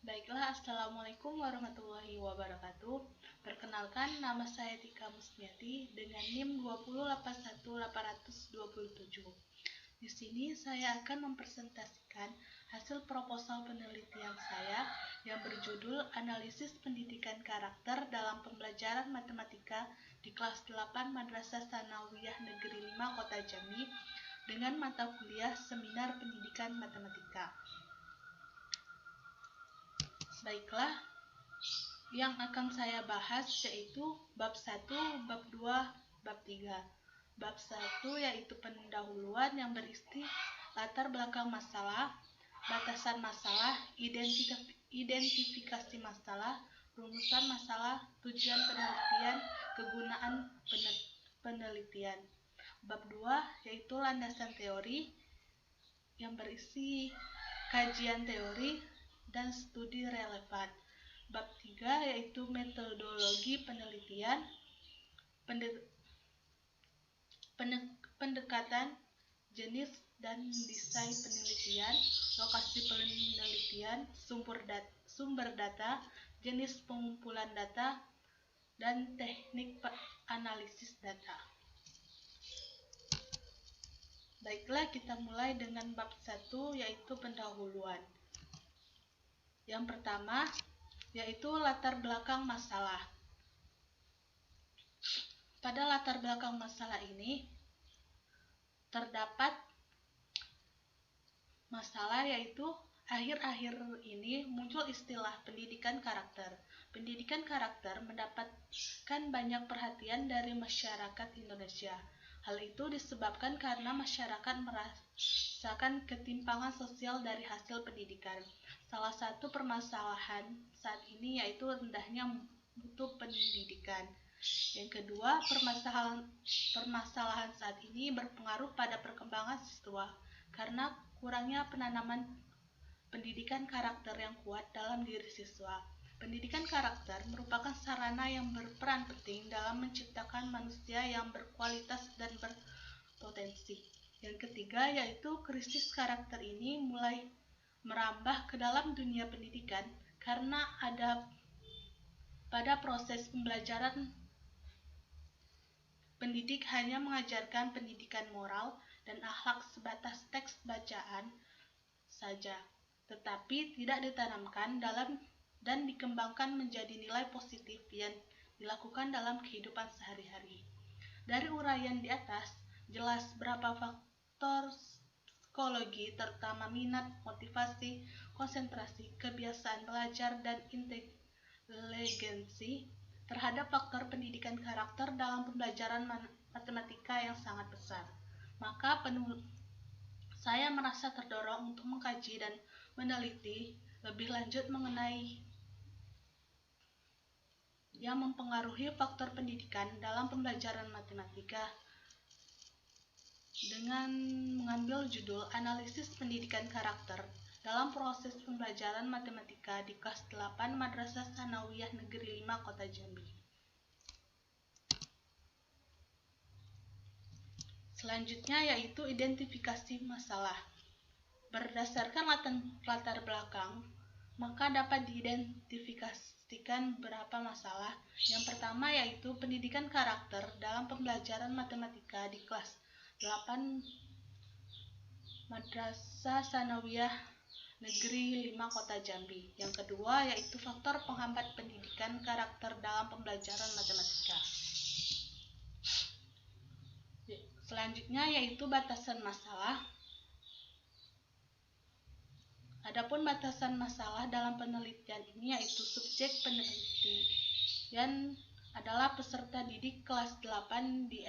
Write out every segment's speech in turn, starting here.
Baiklah, Assalamualaikum warahmatullahi wabarakatuh. Perkenalkan, nama saya Tika Musniati dengan NIM 2081827. Di sini saya akan mempresentasikan hasil proposal penelitian saya yang berjudul Analisis Pendidikan Karakter dalam Pembelajaran Matematika di kelas 8 Madrasah Tsanawiyah Negeri 5 Kota Jambi dengan mata kuliah Seminar Pendidikan Matematika. Baiklah, yang akan saya bahas yaitu bab 1, bab 2, bab 3. Bab 1 yaitu pendahuluan yang berisi latar belakang masalah, batasan masalah, identifikasi masalah, rumusan masalah, tujuan penelitian, kegunaan penelitian. Bab 2 yaitu landasan teori yang berisi kajian teori dan studi relevan. Bab 3 yaitu metodologi penelitian, pendekatan, jenis dan desain penelitian, lokasi penelitian, sumber data, jenis pengumpulan data, dan teknik analisis data. Baiklah, kita mulai dengan bab 1 yaitu pendahuluan. Yang pertama yaitu latar belakang masalah. Pada latar belakang masalah ini terdapat masalah yaitu akhir-akhir ini muncul istilah pendidikan karakter. Pendidikan karakter mendapatkan banyak perhatian dari masyarakat Indonesia. Hal itu disebabkan karena masyarakat merasakan ketimpangan sosial dari hasil pendidikan. Salah satu permasalahan saat ini yaitu rendahnya mutu pendidikan. Yang kedua, permasalahan saat ini berpengaruh pada perkembangan siswa karena kurangnya penanaman pendidikan karakter yang kuat dalam diri siswa. Pendidikan karakter merupakan sarana yang berperan penting dalam menciptakan manusia yang berkualitas dan berpotensi. Yang ketiga yaitu krisis karakter ini mulai merambah ke dalam dunia pendidikan karena ada pada proses pembelajaran pendidik hanya mengajarkan pendidikan moral dan akhlak sebatas teks bacaan saja, tetapi tidak ditanamkan dalam dan dikembangkan menjadi nilai positif yang dilakukan dalam kehidupan sehari-hari. Dari uraian di atas, jelas berapa faktor psikologi terutama minat, motivasi, konsentrasi, kebiasaan belajar, dan inteligensi terhadap faktor pendidikan karakter dalam pembelajaran matematika yang sangat besar. Maka saya merasa terdorong untuk mengkaji dan meneliti lebih lanjut mengenai yang mempengaruhi faktor pendidikan dalam pembelajaran matematika dengan mengambil judul Analisis Pendidikan Karakter dalam proses pembelajaran matematika di kelas 8 Madrasah Tsanawiyah Negeri 5 Kota Jambi. Selanjutnya yaitu identifikasi masalah. Berdasarkan latar belakang, maka dapat diidentifikasikan beberapa masalah. Yang pertama yaitu pendidikan karakter dalam pembelajaran matematika di kelas 8 Madrasah Tsanawiyah Negeri 5 Kota Jambi. Yang kedua yaitu faktor penghambat pendidikan karakter dalam pembelajaran matematika. Selanjutnya yaitu batasan masalah. Adapun batasan masalah dalam penelitian ini yaitu subjek penelitian adalah peserta didik kelas 8 di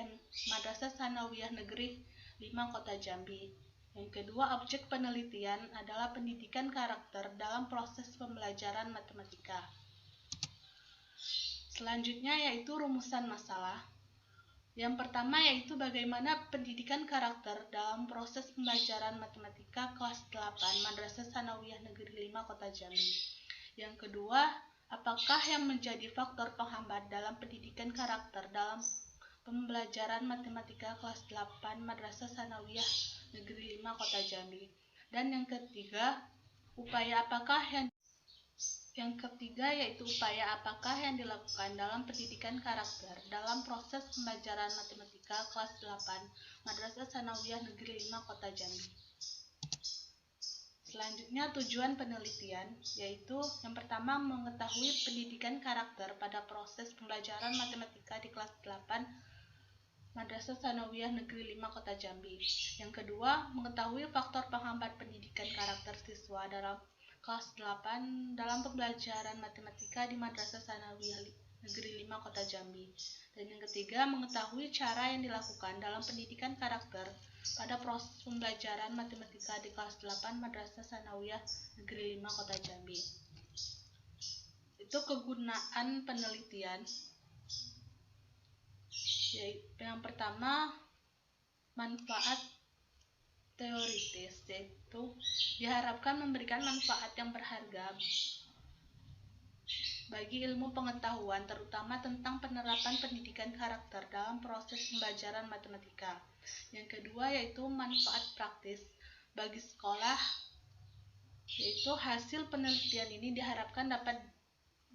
Madrasah Tsanawiyah Negeri 5 Kota Jambi. Yang kedua, objek penelitian adalah pendidikan karakter dalam proses pembelajaran matematika. Selanjutnya yaitu rumusan masalah. Yang pertama yaitu bagaimana pendidikan karakter dalam proses pembelajaran matematika kelas 8 Madrasah Tsanawiyah Negeri 5 Kota Jambi. Yang kedua, apakah yang menjadi faktor penghambat dalam pendidikan karakter dalam pembelajaran matematika kelas 8 Madrasah Tsanawiyah Negeri 5 Kota Jambi. Dan yang ketiga, upaya apakah yang Yang ketiga yaitu upaya apakah yang dilakukan dalam pendidikan karakter dalam proses pembelajaran matematika kelas 8 Madrasah Tsanawiyah Negeri 5 Kota Jambi. Selanjutnya tujuan penelitian yaitu yang pertama mengetahui pendidikan karakter pada proses pembelajaran matematika di kelas 8 Madrasah Tsanawiyah Negeri 5 Kota Jambi. Yang kedua, mengetahui faktor penghambat pendidikan karakter siswa dalam kelas 8 dalam pembelajaran matematika di Madrasah Tsanawiyah Negeri 5 Kota Jambi. Dan yang ketiga, mengetahui cara yang dilakukan dalam pendidikan karakter pada proses pembelajaran matematika di kelas 8 Madrasah Tsanawiyah Negeri 5 Kota Jambi. Itu kegunaan penelitian. Yang pertama, manfaat teoritis, yaitu diharapkan memberikan manfaat yang berharga bagi ilmu pengetahuan, terutama tentang penerapan pendidikan karakter dalam proses pembelajaran matematika. Yang kedua yaitu manfaat praktis bagi sekolah, yaitu hasil penelitian ini diharapkan dapat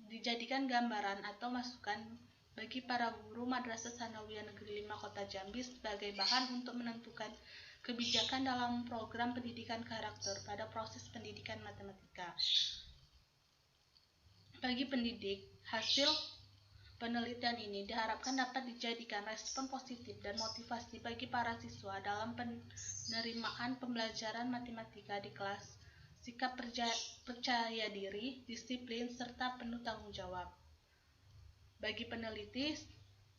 dijadikan gambaran atau masukan bagi para guru Madrasah Tsanawiyah Negeri 5 Kota Jambi sebagai bahan untuk menentukan kebijakan dalam program pendidikan karakter pada proses pendidikan matematika. Bagi pendidik, hasil penelitian ini diharapkan dapat dijadikan respon positif dan motivasi bagi para siswa dalam penerimaan pembelajaran matematika di kelas, sikap percaya diri, disiplin, serta penuh tanggung jawab. Bagi peneliti,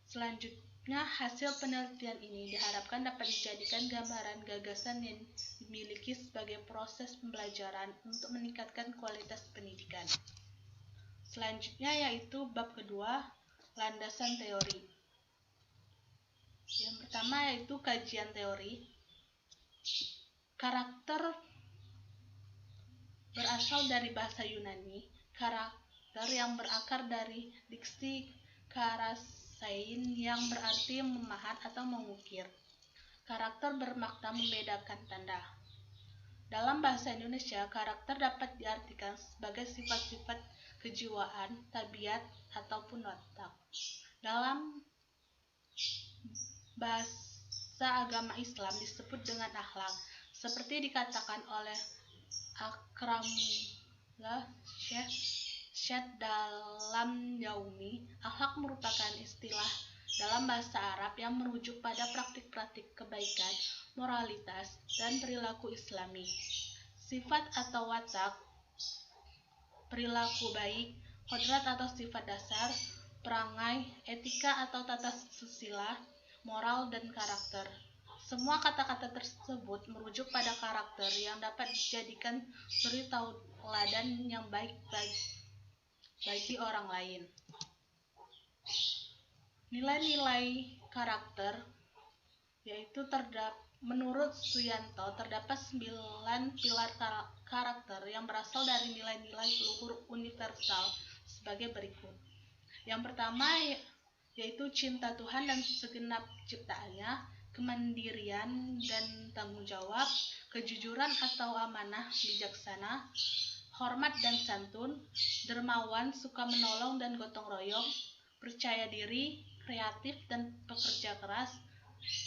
selanjutnya hasil penelitian ini diharapkan dapat dijadikan gambaran gagasan yang dimiliki sebagai proses pembelajaran untuk meningkatkan kualitas pendidikan. Selanjutnya yaitu bab kedua, landasan teori. Yang pertama yaitu kajian teori. Karakter berasal dari bahasa Yunani, karakter yang berakar dari diksi karasein yang berarti memahat atau mengukir. Karakter bermakna membedakan tanda. Dalam bahasa Indonesia, karakter dapat diartikan sebagai sifat-sifat kejiwaan, tabiat, ataupun watak. Dalam bahasa agama Islam disebut dengan akhlak, seperti dikatakan oleh Akramullah Syed dalam Yaumi. Akhlak merupakan istilah dalam bahasa Arab yang merujuk pada praktik-praktik kebaikan, moralitas, dan perilaku Islami. Sifat atau watak, perilaku baik, kodrat atau sifat dasar, perangai, etika atau tata susila, moral, dan karakter. Semua kata-kata tersebut merujuk pada karakter yang dapat dijadikan suri tauladan yang baik bagi orang lain. Nilai-nilai karakter yaitu menurut Suyanto terdapat 9 pilar karakter yang berasal dari nilai-nilai luhur universal sebagai berikut. Yang pertama yaitu cinta Tuhan dan segenap ciptaannya, kemandirian dan tanggung jawab, kejujuran atau amanah, bijaksana, hormat dan santun, dermawan, suka menolong dan gotong royong, percaya diri, kreatif dan pekerja keras,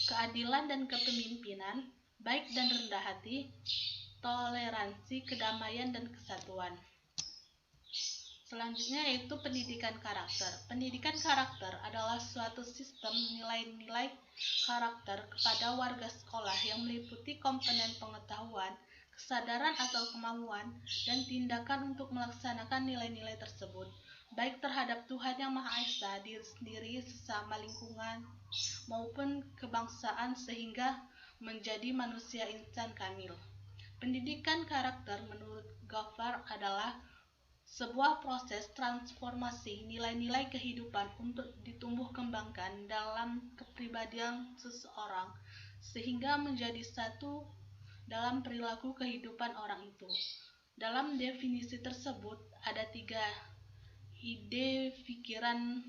keadilan dan kepemimpinan, baik dan rendah hati, toleransi, kedamaian dan kesatuan. Selanjutnya yaitu pendidikan karakter. Pendidikan karakter adalah suatu sistem nilai-nilai karakter kepada warga sekolah yang meliputi komponen pengetahuan, kesadaran atau kemauan, dan tindakan untuk melaksanakan nilai-nilai tersebut, baik terhadap Tuhan Yang Maha Esa, diri sendiri, sesama lingkungan, maupun kebangsaan sehingga menjadi manusia insan kamil. Pendidikan karakter menurut Ghaffar adalah sebuah proses transformasi nilai-nilai kehidupan untuk ditumbuh kembangkan dalam kepribadian seseorang sehingga menjadi satu dalam perilaku kehidupan orang itu. Dalam definisi tersebut ada 3 ide pikiran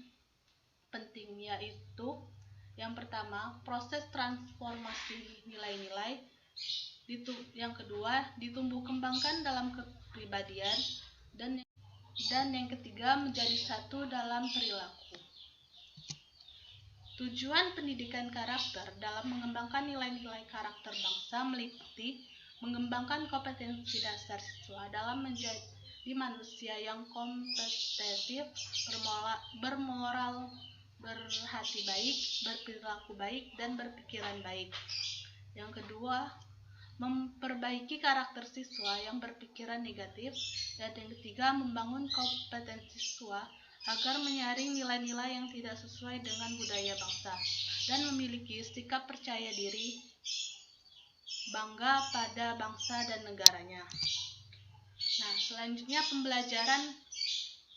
penting, yaitu yang pertama, proses transformasi nilai-nilai, yang kedua, ditumbuh kembangkan dalam kepribadian, dan Dan yang ketiga, menjadi satu dalam perilaku. Tujuan pendidikan karakter dalam mengembangkan nilai-nilai karakter bangsa meliputi mengembangkan kompetensi dasar siswa dalam menjadi manusia yang kompetitif, bermoral, berhati baik, berperilaku baik, dan berpikiran baik. Yang kedua, memperbaiki karakter siswa yang berpikiran negatif. Dan yang ketiga, membangun kompetensi siswa agar menyaring nilai-nilai yang tidak sesuai dengan budaya bangsa dan memiliki sikap percaya diri, bangga pada bangsa dan negaranya. Nah, selanjutnya pembelajaran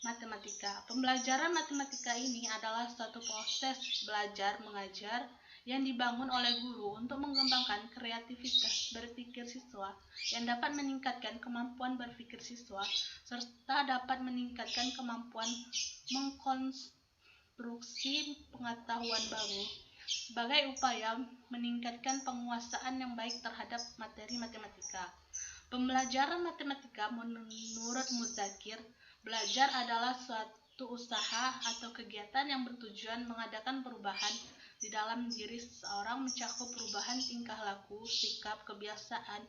matematika. Pembelajaran matematika ini adalah suatu proses belajar mengajar yang dibangun oleh guru untuk mengembangkan kreativitas berpikir siswa yang dapat meningkatkan kemampuan berpikir siswa serta dapat meningkatkan kemampuan mengkonstruksi pengetahuan baru sebagai upaya meningkatkan penguasaan yang baik terhadap materi matematika. Pembelajaran matematika menurut Muzakir, belajar adalah suatu usaha atau kegiatan yang bertujuan mengadakan perubahan di dalam diri seseorang, mencakup perubahan tingkah laku, sikap, kebiasaan,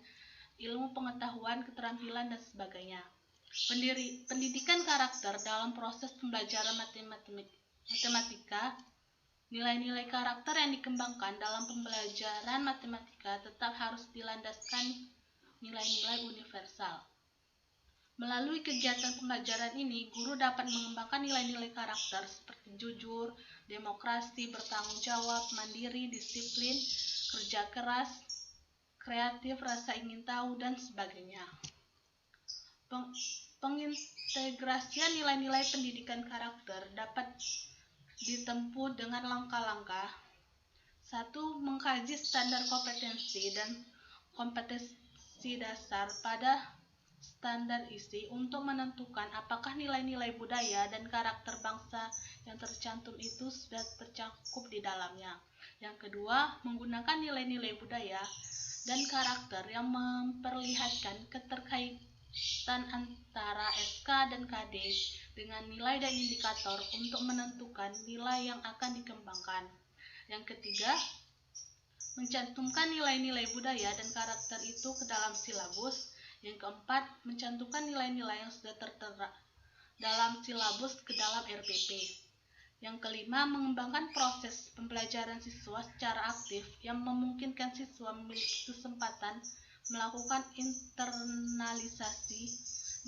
ilmu pengetahuan, keterampilan, dan sebagainya. Pendidikan karakter dalam proses pembelajaran matematika, nilai-nilai karakter yang dikembangkan dalam pembelajaran matematika tetap harus dilandaskan nilai-nilai universal. Melalui kegiatan pembelajaran ini, guru dapat mengembangkan nilai-nilai karakter seperti jujur, demokrasi, bertanggung jawab, mandiri, disiplin, kerja keras, kreatif, rasa ingin tahu, dan sebagainya. Pengintegrasian nilai-nilai pendidikan karakter dapat ditempuh dengan langkah-langkah. 1. Mengkaji standar kompetensi dan kompetensi dasar pada standar isi untuk menentukan apakah nilai-nilai budaya dan karakter bangsa yang tercantum itu sudah tercakup di dalamnya. Yang kedua, menggunakan nilai-nilai budaya dan karakter yang memperlihatkan keterkaitan antara SK dan KD dengan nilai dan indikator untuk menentukan nilai yang akan dikembangkan. Yang ketiga, mencantumkan nilai-nilai budaya dan karakter itu ke dalam silabus. Yang keempat, mencantumkan nilai-nilai yang sudah tertera dalam silabus ke dalam RPP. Yang kelima, mengembangkan proses pembelajaran siswa secara aktif yang memungkinkan siswa memiliki kesempatan melakukan internalisasi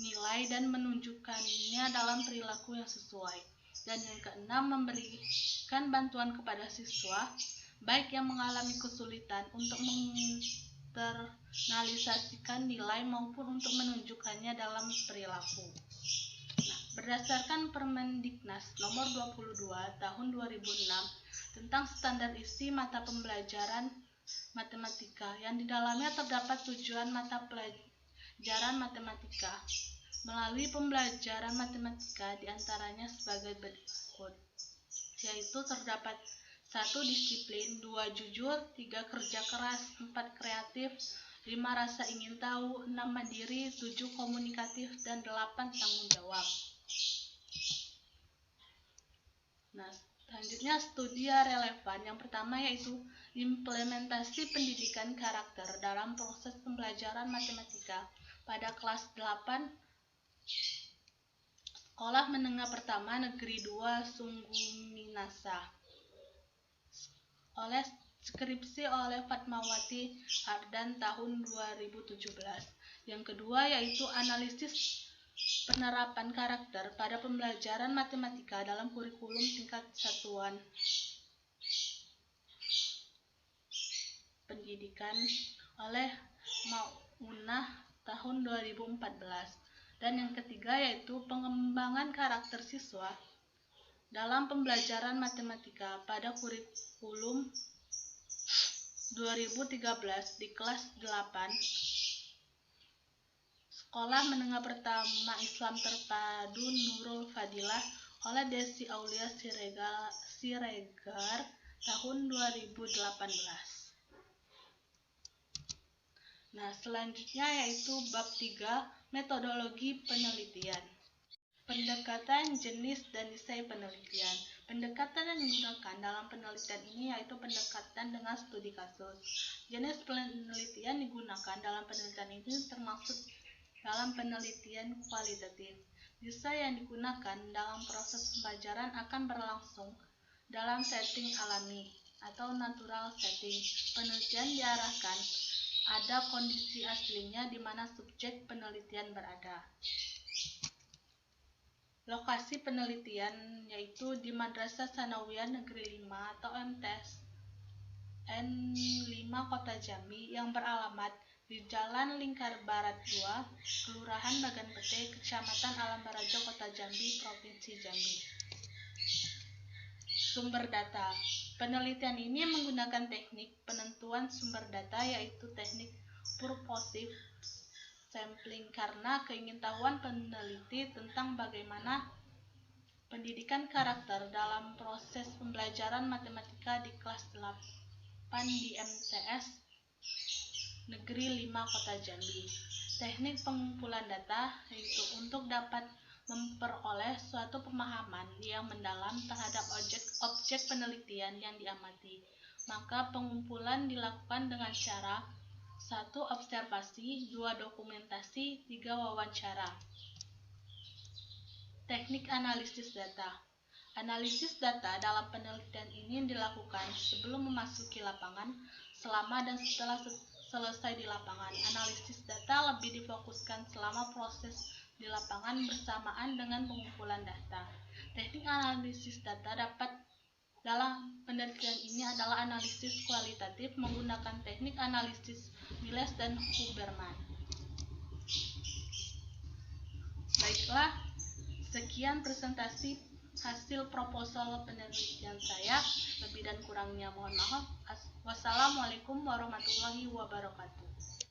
nilai dan menunjukkannya dalam perilaku yang sesuai. Dan yang keenam, memberikan bantuan kepada siswa baik yang mengalami kesulitan untuk menginternalisasikan nilai maupun untuk menunjukkannya dalam perilaku. Nah, berdasarkan Permendiknas nomor 22 tahun 2006 tentang standar isi mata pembelajaran matematika yang di dalamnya terdapat tujuan mata pelajaran matematika melalui pembelajaran matematika diantaranya sebagai berikut, yaitu terdapat 1. Disiplin, 2. Jujur, 3. Kerja keras, 4. Kreatif, 5. Rasa ingin tahu, 6. Mandiri, 7. Komunikatif, dan 8. Tanggung jawab. Nah, selanjutnya studi relevan. Yang pertama yaitu implementasi pendidikan karakter dalam proses pembelajaran matematika pada kelas 8 Sekolah Menengah Pertama Negeri 2 Sungguh Minasa. Oleh skripsi oleh Fatmawati Ardan tahun 2017. Yang kedua yaitu analisis penerapan karakter pada pembelajaran matematika dalam kurikulum tingkat satuan pendidikan oleh Maunah tahun 2014. Dan yang ketiga yaitu pengembangan karakter siswa dalam pembelajaran matematika pada kurikulum 2013 di kelas 8 Sekolah Menengah Pertama Islam Terpadu Nurul Fadilah oleh Desi Aulia Siregar tahun 2018. Nah, selanjutnya yaitu bab 3 metodologi penelitian. Pendekatan jenis dan desain penelitian. Pendekatan yang digunakan dalam penelitian ini yaitu pendekatan dengan studi kasus. Jenis penelitian digunakan dalam penelitian ini termasuk dalam penelitian kualitatif. Desain yang digunakan dalam proses pembelajaran akan berlangsung dalam setting alami atau natural setting. Penelitian diarahkan ada kondisi aslinya di mana subjek penelitian berada. Lokasi penelitian yaitu di Madrasah Tsanawiyah Negeri 5 atau MTS N5 Kota Jambi yang beralamat di Jalan Lingkar Barat 2, Kelurahan Bagan Pete, Kecamatan Alam Barajo, Kota Jambi, Provinsi Jambi. Sumber data. Penelitian ini menggunakan teknik penentuan sumber data yaitu teknik purposive sampling karena keingintahuan peneliti tentang bagaimana pendidikan karakter dalam proses pembelajaran matematika di kelas 8 di MTS Negeri 5 Kota Jambi. Teknik pengumpulan data yaitu untuk dapat memperoleh suatu pemahaman yang mendalam terhadap objek penelitian yang diamati. Maka pengumpulan dilakukan dengan cara 1. Observasi, 2. Dokumentasi, 3. Wawancara. Teknik analisis data. Analisis data dalam penelitian ini dilakukan sebelum memasuki lapangan, selama dan setelah selesai di lapangan. Analisis data lebih difokuskan selama proses di lapangan bersamaan dengan pengumpulan data. Teknik analisis data dapat dalam penelitian ini adalah analisis kualitatif menggunakan teknik analisis Miles dan Huberman. Baiklah, sekian presentasi hasil proposal penelitian saya. Lebih dan kurangnya mohon maaf. Wassalamualaikum warahmatullahi wabarakatuh.